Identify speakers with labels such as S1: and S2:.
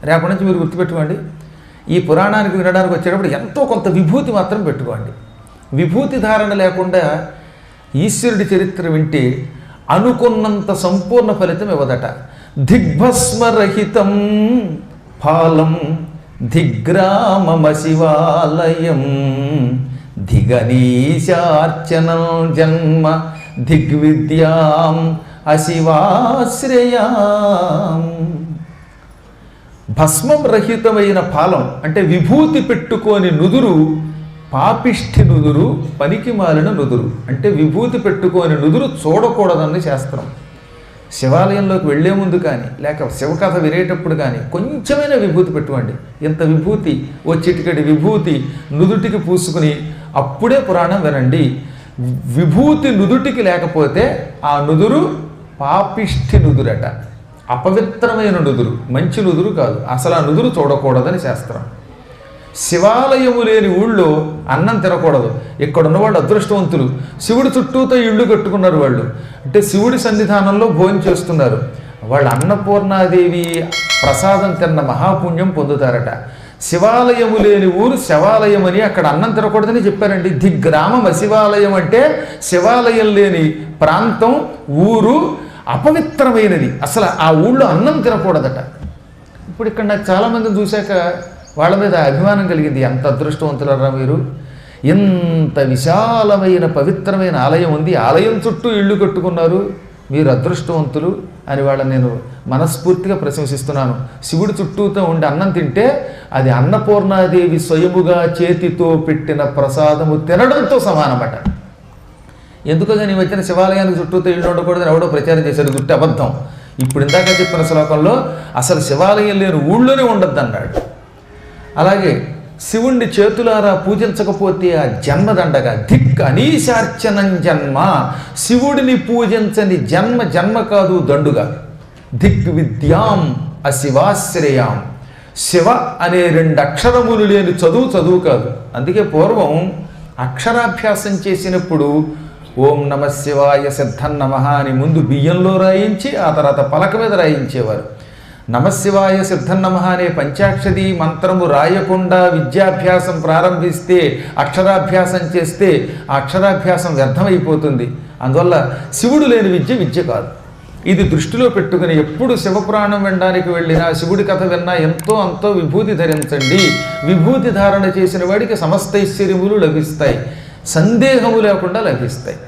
S1: రేపటి నుంచి మీరు గుర్తుపెట్టుకోండి, ఈ పురాణానికి వినడానికి వచ్చేటప్పుడు ఎంతో కొంత విభూతి మాత్రం పెట్టుకోండి. విభూతి ధారణ లేకుండా ఈశ్వరుడి చరిత్ర వింటే అనుకున్నంత సంపూర్ణ ఫలితం ఇవ్వదట. దిగ్భస్మరహితం ఫాలం దిగ్రామమశివాలయం దిగనీశార్చనం జన్మ దిగ్విద్యాం అశివాశ్రయాం. భస్మం రహితమైన ఫాలం అంటే విభూతి పెట్టుకోని నుదురు పాపిష్ఠి నుదురు, పనికి మాలిన నుదురు. అంటే విభూతి పెట్టుకోని నుదురు చూడకూడదని శాస్త్రం. శివాలయంలోకి వెళ్లే ముందు కానీ లేక శివకథ వినేటప్పుడు కానీ కొంచెమైన విభూతి పెట్టుకోండి. ఇంత విభూతి, ఓ చిటికడి విభూతి నుదుటికి పూసుకుని అప్పుడే పురాణం వినండి. విభూతి నుదుటికి లేకపోతే ఆ నుదురు పాపిష్ఠి నుదురట, అపవిత్రమైన నుదురు, మంచి నుదురు కాదు. అసలు ఆ నుదురు చూడకూడదని శాస్త్రం. శివాలయము లేని ఊళ్ళో అన్నం తినకూడదు. ఇక్కడ ఉన్నవాళ్ళు అదృష్టవంతులు, శివుడి చుట్టూతో ఇళ్ళు కట్టుకున్నారు వాళ్ళు. అంటే శివుడి సన్నిధానంలో భోజనం చేస్తున్నారు. వాళ్ళు అన్నపూర్ణాదేవి ప్రసాదం తిన్న మహాపుణ్యం పొందుతారట. శివాలయము లేని ఊరు శివాలయం అని అక్కడ అన్నం తినకూడదని చెప్పారండి. దిగ్గ్రామం అశివాలయం అంటే శివాలయం లేని ప్రాంతం, ఊరు అపవిత్రమైనది. అసలు ఆ ఊళ్ళో అన్నం తినకూడదట. ఇప్పుడు ఇక్కడ నాకు చాలామందిని చూశాక వాళ్ళ మీద అభిమానం కలిగింది. ఎంత అదృష్టవంతులరా మీరు, ఎంత విశాలమైన పవిత్రమైన ఆలయం ఉంది, ఆలయం చుట్టూ ఇళ్ళు కట్టుకున్నారు, మీరు అదృష్టవంతులు అని వాళ్ళని నేను మనస్ఫూర్తిగా ప్రశంసిస్తున్నాను. శివుడి చుట్టూతో ఉండి అన్నం తింటే అది అన్నపూర్ణాదేవి స్వయముగా చేతితో పెట్టిన ప్రసాదము తినడంతో సమానమట. ఎందుకని ఈ మధ్యన శివాలయానికి చుట్టూతో ఇళ్ళు ఉండకూడదని ఎవడో ప్రచారం చేశాడు, దుట్టి అబద్ధం. ఇప్పుడు ఇందాక చెప్పిన శ్లోకంలో అసలు శివాలయం లేని ఊళ్ళోనే ఉండద్దు అన్నాడు. అలాగే శివుణ్ణి చేతులారా పూజించకపోతే ఆ జన్మదండగా దిక్ అనీశార్చనం జన్మ. శివుడిని పూజించని జన్మ జన్మ కాదు, దండుగా. దిక్ విద్యాం అశివాశ్రయాం. శివ అనే 2 అక్షరములు లేని చదువు కాదు. అందుకే పూర్వం అక్షరాభ్యాసం చేసినప్పుడు ఓం నమ శివాయ సిద్ధన్నమః అని ముందు బియ్యంలో రాయించి ఆ తర్వాత పలక మీద రాయించేవారు. నమశివాయ సిద్ధన్నమః అనే పంచాక్షరి మంత్రము రాయకుండా విద్యాభ్యాసం ప్రారంభిస్తే, అక్షరాభ్యాసం చేస్తే ఆ అక్షరాభ్యాసం వ్యర్థమైపోతుంది. అందువల్ల శివుడు లేని విద్య కాదు. ఇది దృష్టిలో పెట్టుకుని ఎప్పుడు శివపురాణం వినడానికి వెళ్ళినా, శివుడి కథ విన్నా ఎంతో అంతో విభూతి ధరించండి. విభూతి ధారణ చేసిన వాడికి సమస్తైశ్వర్యములు లభిస్తాయి, సందేహము లేకుండా లభిస్తాయి.